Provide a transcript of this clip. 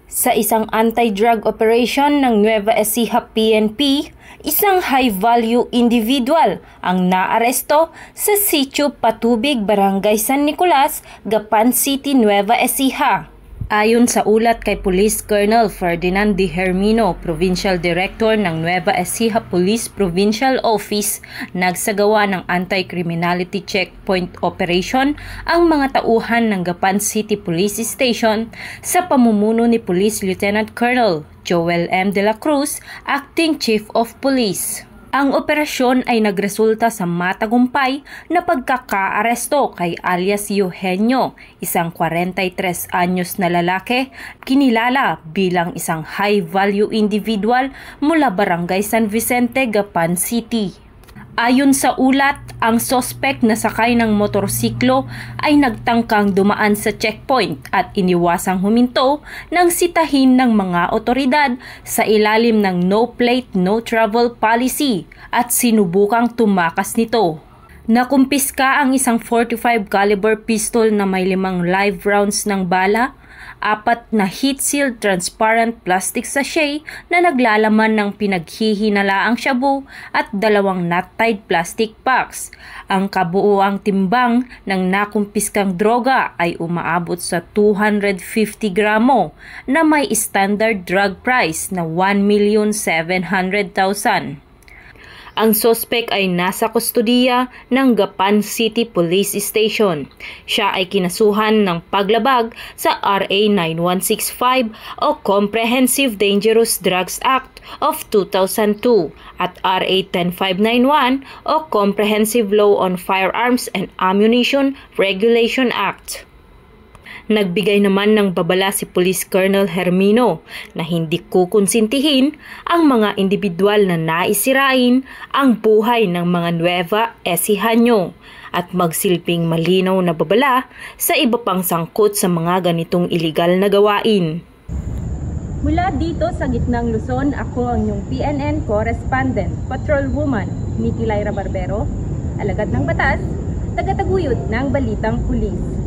Sa isang anti-drug operation ng Nueva Ecija PNP, isang high-value individual ang naaresto sa Sitio Patubig, Barangay San Nicolas, Gapan City, Nueva Ecija. Ayon sa ulat kay Police Colonel Ferdinand D. Hermino, Provincial Director ng Nueva Ecija Police Provincial Office, nagsagawa ng anti-criminality checkpoint operation ang mga tauhan ng Gapan City Police Station sa pamumuno ni Police Lieutenant Colonel Joel M. De La Cruz, Acting Chief of Police. Ang operasyon ay nagresulta sa matagumpay na pagkakaaresto kay alias Eugenio, isang 43 anyos na lalaki, kinilala bilang isang high-value individual mula Barangay San Vicente, Gapan City. Ayon sa ulat, ang sospek na sakay ng motorsiklo ay nagtangkang dumaan sa checkpoint at iniwasang huminto nang sitahin ng mga otoridad sa ilalim ng no plate, no travel policy at sinubukang tumakas nito. Nakumpiska ang isang .45 caliber pistol na may 5 live rounds ng bala, 4 na heat-sealed transparent plastic sachet na naglalaman ng pinaghihinalaang shabu at 2 knot-tied plastic packs. Ang kabuuang timbang ng nakumpiskang droga ay umaabot sa 250 gramo na may standard drug price na 1,700,000. Ang sospek ay nasa kustodiya ng Gapan City Police Station. Siya ay kinasuhan ng paglabag sa RA 9165 o Comprehensive Dangerous Drugs Act of 2002 at RA 10591 o Comprehensive Law on Firearms and Ammunition Regulation Act. Nagbigay naman ng babala si Police Colonel Hermino na hindi kukonsintihin ang mga individual na naisirain ang buhay ng mga Nueva Ecijaño at magsilbing malinaw na babala sa iba pang sangkot sa mga ganitong iligal na gawain. Mula dito sa gitnang Luzon, ako ang inyong PNN correspondent, Patrolwoman Nikki Lyra Barbero, alagad ng batas, tagataguyod ng Balitang Pulis.